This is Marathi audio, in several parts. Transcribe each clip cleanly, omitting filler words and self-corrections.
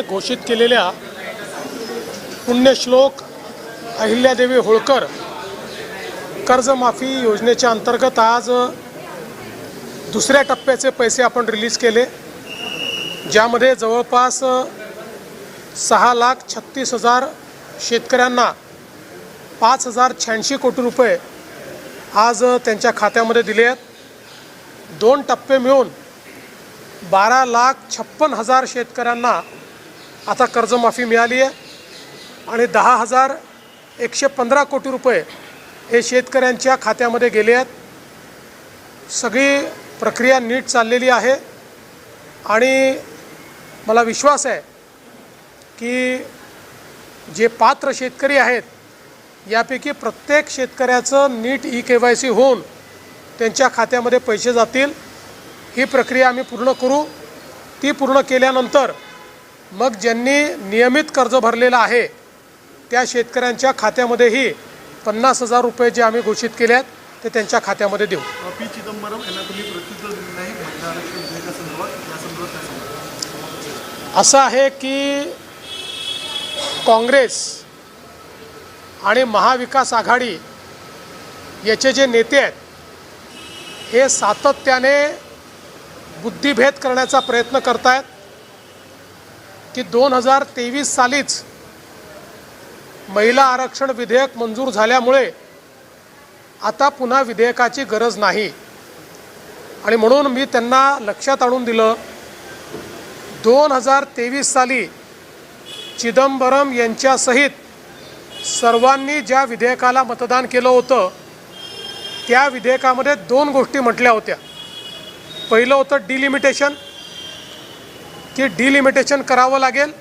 घोषित केलेल्या पुण्यश्लोक अहिल्यादेवी होळकर कर्जमाफी योजनेच्या अंतर्गत आज दुसऱ्या टप्प्याचे पैसे आपण रिलीज केले, ज्यामध्ये जवळपास 6,36,000 शेतकऱ्यांना 5,086 कोटी रुपये आज त्यांच्या खात्यामध्ये दिले आहेत। 2 टप्पे मिळून 12,56,000 शेतकऱ्यांना आता कर्जमाफी मिळाली आहे आणि 10,115 कोटी रुपये हे शेतकऱ्यांच्या खात्यामध्ये गेले आहेत। सगळी प्रक्रिया नीट चाललेली आहे आणि मला विश्वास आहे की जे पात्र शेतकरी आहेत यापैकी प्रत्येक शेतकऱ्याचं नीट KYC होऊन त्यांच्या खात्यामध्ये पैसे जातील। ही प्रक्रिया आम्ही पूर्ण करू। ती पूर्ण केल्यानंतर मग ज्यांनी नियमित कर्ज भरलेलं आहे त्या शेतकऱ्यांच्या खात्यामध्येही 50,000 रुपये जे आम्ही घोषित केले आहेत ते त्यांच्या खात्यामध्ये देऊ। पी चिदंबरम यांना तुम्ही प्रत्युत्तर दिलं नाही महिला आरक्षण विधेयकासंदर्भात, यासंदर्भात काय सांगता? असं आहे की काँग्रेस आणि महाविकास आघाडी याचे जे नेते आहेत हे सातत्याने बुद्धिभेद करण्याचा प्रयत्न करत आहेत की 2023 सालीच महिला आरक्षण विधेयक मंजूर झाल्यामुळे आता पुन्हा विधेयकाची गरज नाही आणि म्हणून मी त्यांना लक्षात आणून दिलं 2023 साली चिदंबरम यांच्यासहित सर्वांनी ज्या विधेयकाला मतदान केलं होतं त्या विधेयकामध्ये 2 गोष्टी म्हटल्या होत्या। पहिलं होतं डिलिमिटेशन, की डिलिमिटेशन करावं लागेल,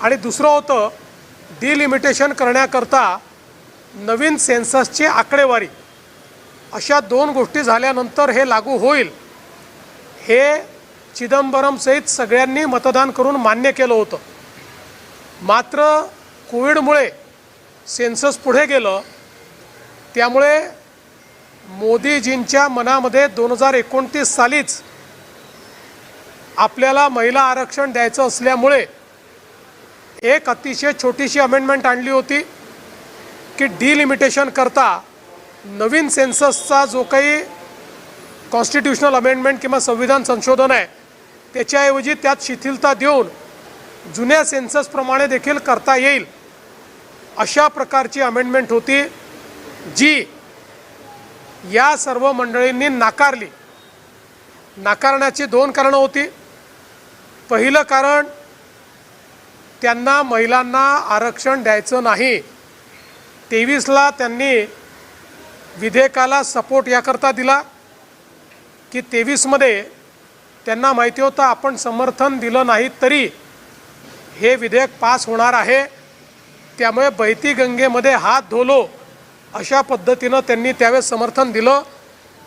आणि दुसरं होतं डिलिमिटेशन करण्याकरता नवीन सेन्ससची आकडेवारी। अशा 2 गोष्टी झाल्यानंतर हे लागू होईल हे चिदंबरमसहित सगळ्यांनी मतदान करून मान्य केलं होतं। मात्र कोविडमुळे सेन्सस पुढे गेलं, त्यामुळे मोदीजींच्या मनामध्ये 2029 सालीच आपल्याला महिला आरक्षण द्यायचं असल्यामुळे एक अतिशय छोटीशी अमेंडमेंट आणली होती की डिलिमिटेशन करता नवीन सेन्ससचा जो काही कॉन्स्टिट्यूशनल अमेंडमेंट किंवा संविधान संशोधन आहे त्याच्याऐवजी त्यात शिथिलता देऊन जुन्या सेन्ससप्रमाणे देखील करता येईल अशा प्रकारची अमेंडमेंट होती, जी या सर्व मंडळींनी नाकारली। नाकारण्याची 2 कारणं होती। पहिलं कारण, त्यांना महिलांना आरक्षण द्यायचं नाही। 23ला त्यांनी विधेयकाला सपोर्ट याकरता दिला की 23मध्ये त्यांना माहिती होतं आपण समर्थन दिलं नाही तरी हे विधेयक पास होणार आहे, त्यामुळे बहती गंगेमध्ये हात धोलो अशा पद्धतीनं त्यांनी त्यावेळेस समर्थन दिलं।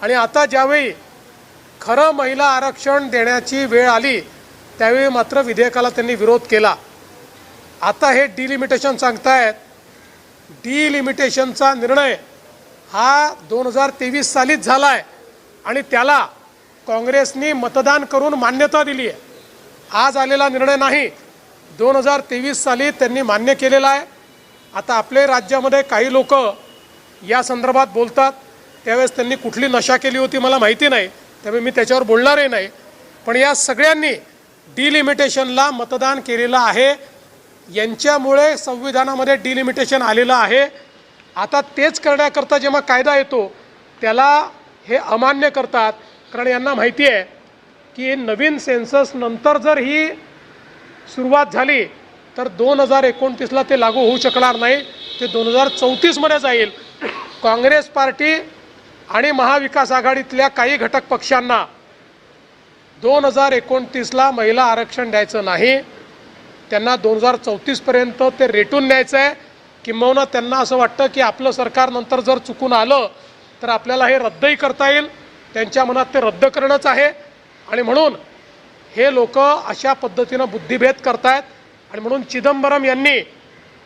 आणि आता ज्यावेळी खरं महिला आरक्षण देण्याची वेळ आली त्यावेळी मात्र विधेयकाला त्यांनी विरोध केला। आता हे डिलिमिटेशन सांगतायत। डिलिमिटेशनचा निर्णय हा 2023 सालीच झाला आहे आणि त्याला काँग्रेसनी मतदान करून मान्यता दिली आहे। आज आलेला निर्णय नाही, 2023 साली त्यांनी मान्य केलेला आहे। आता आपले राज्यामध्ये काही लोक या संदर्भात बोलतात, त्यावेळेस त्यांनी कुठली नशा केली होती मला माहिती नाही, त्यामुळे मी त्याच्यावर बोलणारही नाही। पण या सगळ्यांनी डिलिमिटेशनला मतदान केलेलं आहे, यांच्यामुळे संविधानामध्ये डिलिमिटेशन आलेलं आहे। आता तेच करण्याकरता जेव्हा कायदा येतो त्याला हे अमान्य करतात, कारण यांना माहिती आहे की नवीन सेन्सस नंतर जर ही सुरुवात झाली तर 2029ला ते लागू होऊ शकणार नाही, ते 2034मध्ये जाईल। काँग्रेस पार्टी आणि महाविकास आघाडीतल्या काही घटक पक्षांना 2029ला महिला आरक्षण द्यायचं नाही, त्यांना 2034पर्यंत ते रेटून न्यायचं आहे। किंबहुना त्यांना असं वाटतं की आपलं सरकार नंतर जर चुकून आलं तर आपल्याला हे रद्दही करता येईल, त्यांच्या मनात ते रद्द करणंच आहे। आणि म्हणून हे लोक अशा पद्धतीनं बुद्धिभेद करतायत। आणि म्हणून चिदंबरम यांनी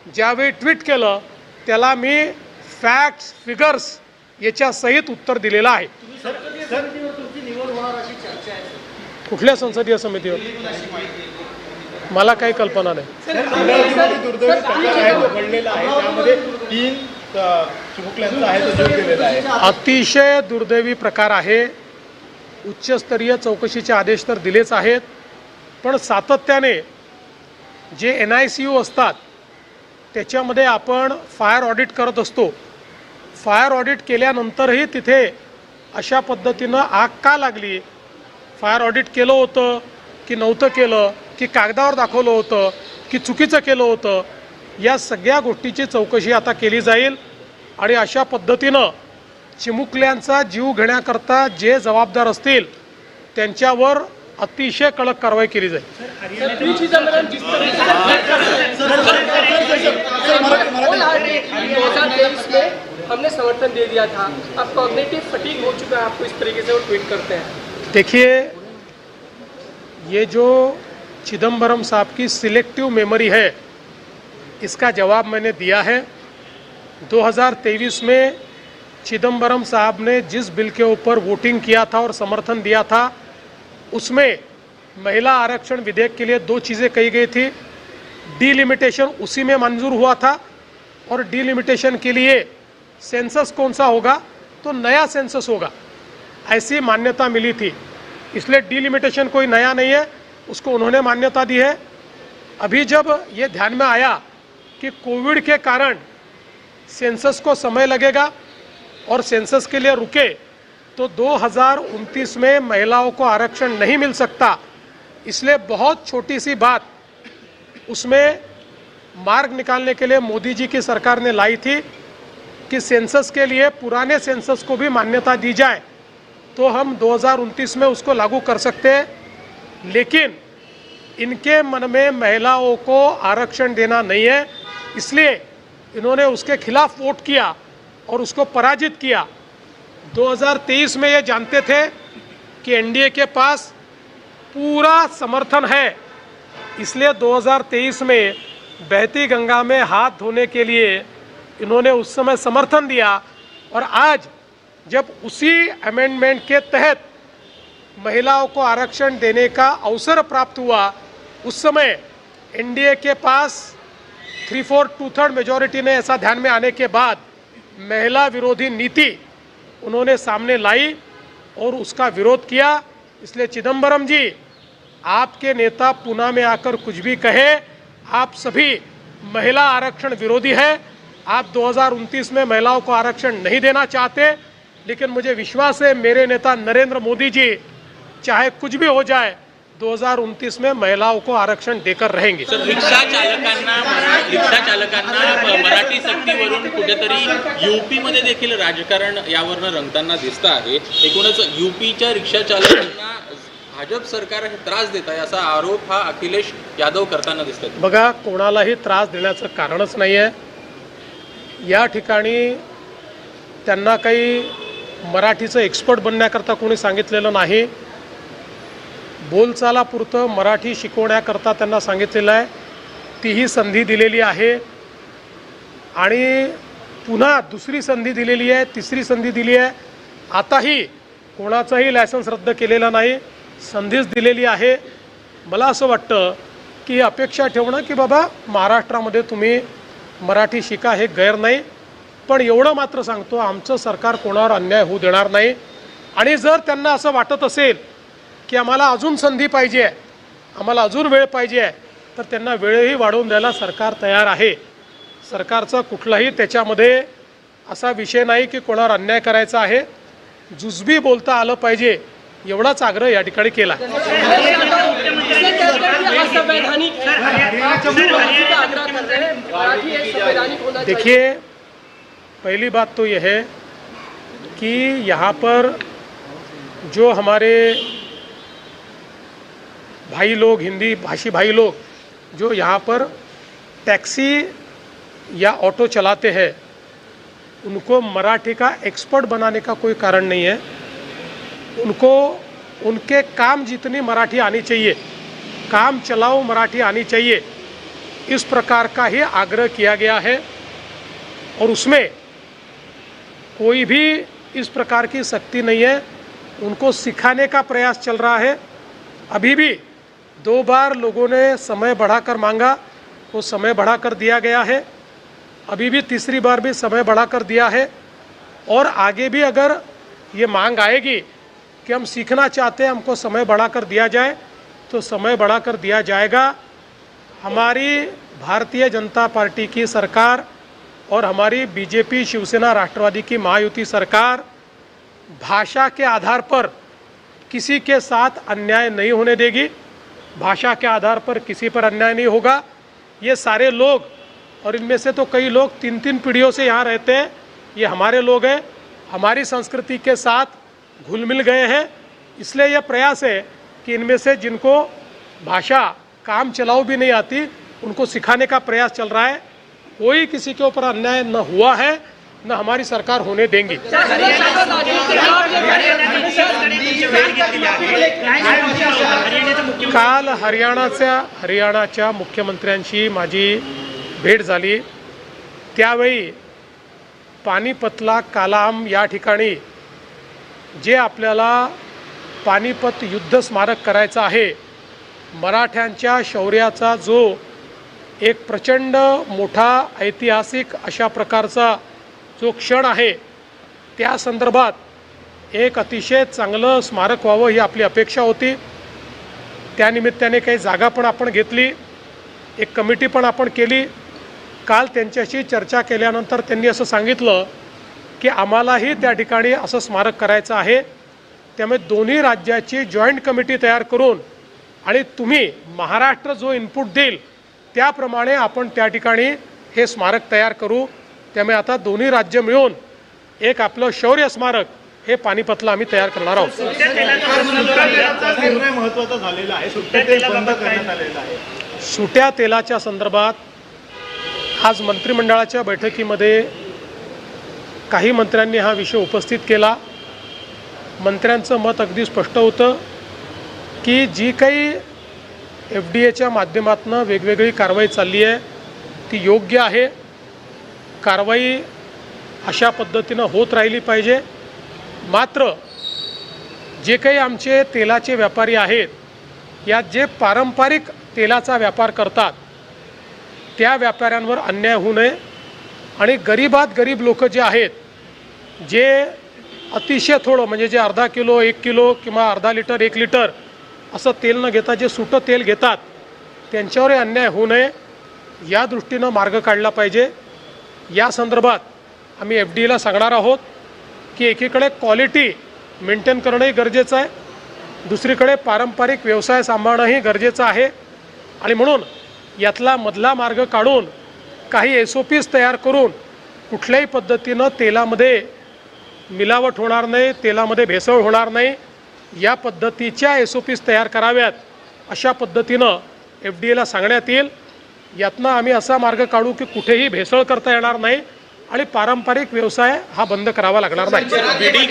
ज्यावेळी ट्विट केलं त्याला मी फॅक्ट्स फिगर्स याच्या सहित उत्तर दिलेलं आहे। कुठल्या संसदीय समितीवर? मला काही कल्पना नाही. अमरावतीमध्ये दुर्दैवी प्रकार आहे तो घडलेला आहे, त्यामध्ये 3 चिमुकल्यांचा आहे तो जीव गेलेला आहे. अतिशय दुर्दैवी प्रकार आहे. उच्चस्तरीय चौकशीचे आदेश तर दिलेच आहेत, पण सातत्याने जे NICU असतात त्याच्यामध्ये आपण फायर ऑडिट करत असतो. फायर ऑडिट केल्यानंतरही तिथे अशा पद्धतीनं आग का लागली, फायर ऑडिट केलं होतं की नव्हतं केलं, की कागदावर दाखवलं होतं की चुकीचं केलं होतं, या सगळ्या गोष्टीची चौकशी आता केली जाईल. आणि अशा पद्धतीनं चिमुकल्यांचा जीव घेण्याकरता जे जबाबदार असतील त्यांच्यावर अतिशय कडक कारवाई केली जाईल. हमने समर्थन दे दिया था, अब कॉग्निटिव फटीग हो चुका है आपको, इस तरीके से वो ट्वीट करते हैं. देखिए, ये जो चिदम्बरम साहब की सिलेक्टिव मेमोरी है, इसका जवाब मैंने दिया है. 2023 में चिदम्बरम साहब ने जिस बिल के ऊपर वोटिंग किया था और समर्थन दिया था, उसमें महिला आरक्षण विधेयक के लिए 2 चीज़ें कही गई थी. डीलिमिटेशन उसी में मंजूर हुआ था, और डीलिमिटेशन के लिए सेंसस कौन सा होगा, तो नया सेंसस होगा, ऐसी मान्यता मिली थी. इसलिए डीलिमिटेशन कोई नया नहीं है, उसको उन्होंने मान्यता दी है. अभी जब ये ध्यान में आया कि कोविड के कारण सेंसस को समय लगेगा और सेंसस के लिए रुके, तो 2029 में महिलाओं को आरक्षण नहीं मिल सकता, इसलिए बहुत छोटी सी बात उसमें मार्ग निकालने के लिए मोदी जी की सरकार ने लाई थी कि सेंसस के लिए पुराने सेंसस को भी मान्यता दी जाए, तो हम 2029 में उसको लागू कर सकते हैं. लेकिन इनके मन में महिलाओं को आरक्षण देना नहीं है, इसलिए इन्होंने उसके खिलाफ वोट किया और उसको पराजित किया. 2023 में ये जानते थे कि NDA के पास पूरा समर्थन है, इसलिए 2023 में बहती गंगा में हाथ धोने के लिए इन्होंने उस समय समर्थन दिया. और आज जब उसी अमेंडमेंट के तहत महिलाओं को आरक्षण देने का अवसर प्राप्त हुआ, उस समय NDA के पास 3/4 2/3 मेजॉरिटी ने ऐसा ध्यान में आने के बाद महिला विरोधी नीति उन्होंने सामने लाई और उसका विरोध किया. इसलिए चिदम्बरम जी, आपके नेता पुणे में आकर कुछ भी कहे, आप सभी महिला आरक्षण विरोधी है. आप 2029 में महिलाओं को आरक्षण नहीं देना चाहते, लेकिन मुझे विश्वास है मेरे नेता नरेंद्र मोदी जी चाहे कुछ भी हो जाए 2029 में महिलाओं को आरक्षण देकर रहेंगे. रिक्षा चालकांना मराठी सक्तीवरून कुठेतरी यूपी मध्ये देखील राजकारण यावरनं रंगताना दिसतं आहे. एकूणच यूपीच्या रिक्षा चालकांना भाजप सरकार हे त्रास देत आहे असा आरोप हा अखिलेश यादव करताना दिसतात. बघा, कोणालाही त्रास देण्याचं कारणच नाही आहे. या ठिकाणी त्यांना काही मराठीचं एक्सपर्ट बनण्याकरता कोणी सांगितलेलं नाही. बोलचालापुरतं मराठी शिकवण्याकरता त्यांना सांगितलेलं आहे. तीही संधी दिलेली आहे आणि पुन्हा दुसरी संधी दिलेली आहे, तिसरी संधी दिली आहे. आताही कोणाचाही लायसन्स रद्द केलेला नाही, संधीच दिलेली आहे. मला असं वाटतं की अपेक्षा ठेवणं की बाबा महाराष्ट्रामध्ये तुम्ही मराठी शिका हे गैर नाही, पण एवढं मात्र सांगतो, आमचं सरकार कोणावर अन्याय होऊ देणार नाही. आणि जर त्यांना असं वाटत असेल की आम्हाला अजून संधी पाहिजे आहे, आम्हाला अजून वेळ पाहिजे आहे, तर त्यांना वेळही वाढवून द्यायला सरकार तयार आहे. सरकारचा कुठलाही त्याच्यामध्ये असा विषय नाही की कोणावर अन्याय करायचा आहे. जुजबी बोलता आलं पाहिजे एवढाच आग्रह या ठिकाणी केला. देखिए, पहली बात तो यह है कि यहाँ पर जो हमारे भाई लोग, हिंदी भाषी भाई लोग जो यहाँ पर टैक्सी या ऑटो चलाते हैं, उनको मराठी का एक्सपर्ट बनाने का कोई कारण नहीं है. उनको उनके काम जितनी मराठी आनी चाहिए, काम चलाओ मराठी आनी चाहिए, इस प्रकार का ही आग्रह किया गया है. और उसमें कोई भी इस प्रकार की सख्ती नहीं है. उनको सिखाने का प्रयास चल रहा है. अभी भी 2 बार लोगों ने समय बढ़ाकर मांगा, वो समय बढ़ाकर दिया गया है। अभी भी तीसरी बार भी समय बढ़ाकर दिया है और आगे भी अगर ये मांग आएगी कि हम सीखना चाहते हैं, हमको समय बढ़ाकर दिया जाए, तो समय बढ़ाकर दिया जाएगा। हमारी भारतीय जनता पार्टी की सरकार और हमारी बीजेपी, शिवसेना, राष्ट्रवादी की महायुति सरकार भाषा के आधार पर किसी के साथ अन्याय नहीं होने देगी। भाषा के आधार पर किसी पर अन्याय नहीं होगा। ये सारे लोग, और इनमें से तो कई लोग 3-3 पीढ़ियों से यहाँ रहते हैं, ये हमारे लोग हैं, हमारी संस्कृति के साथ घुल मिल गए हैं। इसलिए यह प्रयास है कि इनमें से जिनको भाषा काम चलाऊ भी नहीं आती, उनको सिखाने का प्रयास चल रहा है। कोई किसी के ऊपर अन्याय न हुआ है, न हमारी सरकार होने देंगी। काल हरियाणाच्या मुख्यमंत्र्यांशी माझी भेट झाली, त्यावेळी पानिपतला कालाम या ठिकाणी जे आपल्याला पानिपत युद्ध स्मारक करायचं आहे, मराठ्यांच्या शौर्याचा जो एक प्रचंड मोठा ऐतिहासिक अशा प्रकारचा जो क्षण आहे, त्या संदर्भात एक अतिशय चांगलं स्मारक व्हावं ही आपली अपेक्षा होती। त्यानिमित्ताने काही जागा पण आपण घेतली, एक कमिटी पण आपण केली। काल त्यांच्याशी चर्चा केल्यानंतर त्यांनी असं सांगितलं की आम्हालाही त्या ठिकाणी असं स्मारक करायचं आहे, त्यामुळे दोन्ही राज्याची जॉईंट कमिटी तयार करून आणि तुम्ही महाराष्ट्र जो इनपुट देईल त्याप्रमाणे आपण त्या ठिकाणी हे स्मारक तयार करू। त्यामुळे आता दोन्ही राज्य मिळून एक आपलं शौर्य स्मारक हे पानिपतला आम्ही तयार करणार आहोत। निर्णय महत्त्वाचा झालेला आहे, सुट्टे तेल बंद करण्यात आलेलं आहे। सुट्या तेलाच्या संदर्भात आज मंत्रिमंडळाच्या बैठकीमध्ये काही मंत्र्यांनी हा विषय उपस्थित केला। मंत्र्यांचं मत अगदी स्पष्ट होतं की जी काही FDA माध्यमातून वेगवेगळी कारवाई चालली आहे ती योग्य आहे। कारवाई अशा पद्धतीनं होत राहिली पाहिजे। मात्र जे काही आमचे तेलाचे व्यापारी आहेत, यात जे पारंपरिक तेलाचा व्यापार करतात त्या व्यापाऱ्यांवर अन्याय होऊ नये आणि गरीबात गरीब लोक जे आहेत, जे अतिशय थोडं म्हणजे जे अर्धा किलो, 1 किलो किंवा अर्धा लिटर, 1 लिटर असं तेल न घेता जे सुटं तेल घेतात त्यांच्यावरही अन्याय होऊ नये या दृष्टीनं मार्ग काढला पाहिजे। या संदर्भात आम्ही FDAला सांगणार आहोत की एकीकडे क्वालिटी मेंटेन करणंही गरजेचं आहे, दुसरीकडे पारंपरिक व्यवसाय सांभाळणंही गरजेचं आहे आणि म्हणून यातला मधला मार्ग काढून काही SOPs तयार करून कुठल्याही पद्धतीनं तेलामध्ये मिलावट होणार नाही, तेलामध्ये भेसळ होणार नाही या पद्धतीच्या SOPs तयार कराव्यात अशा पद्धतीनं FDAला सांगण्यात येईल। यातनं आम्ही असा मार्ग काढू की कुठेही भेसळ करता येणार नाही आणि पारंपरिक व्यवसाय हा बंद करावा लागणार नाही। विडी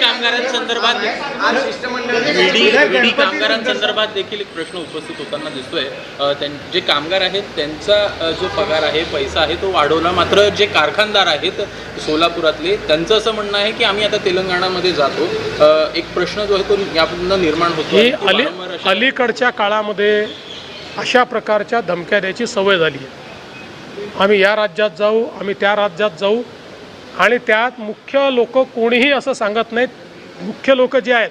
कामगारांसंदर्भात देखील एक प्रश्न उपस्थित होताना दिसतोय। जे कामगार आहेत त्यांचा जो पगार आहे, पैसा आहे तो वाढवला, मात्र जे कारखानदार आहेत सोलापुरातले त्यांचं असं म्हणणं आहे की आम्ही आता तेलंगणामध्ये जातो। एक प्रश्न जो आहे तो यापुढे निर्माण होतो ही अलीकडच्या काळामध्ये अशा प्रकारच्या धमक्या द्यायची सवय झाली आहे। आम्ही या राज्यात जाऊ, आम्ही त्या राज्यात जाऊ आणि त्यात मुख्य लोक कोणीही असं सांगत नाहीत। मुख्य लोक जे आहेत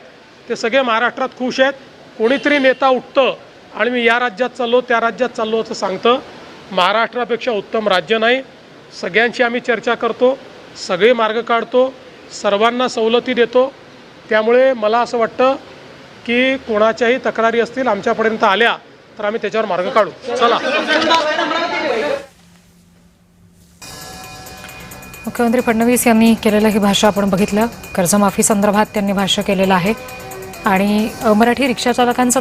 ते सगळे महाराष्ट्रात खुश आहेत। कोणीतरी नेता उठतं आणि मी या राज्यात चाललो, त्या राज्यात चाललो असं सांगतं। महाराष्ट्रापेक्षा उत्तम राज्य नाही। सगळ्यांशी आम्ही चर्चा करतो, सगळे मार्ग काढतो, सर्वांना सवलती देतो। त्यामुळे मला असं वाटतं की कोणाच्याही तक्रारी असतील आमच्यापर्यंत आल्या तर आम्ही त्याच्यावर मार्ग काढू। चला। मुख्यमंत्री फडणवीस यांनी केलेलं ही भाषण आपण बघितलं। कर्जमाफी संदर्भात त्यांनी भाष्य केलेलं आहे आणि मराठी रिक्षा चालकांचा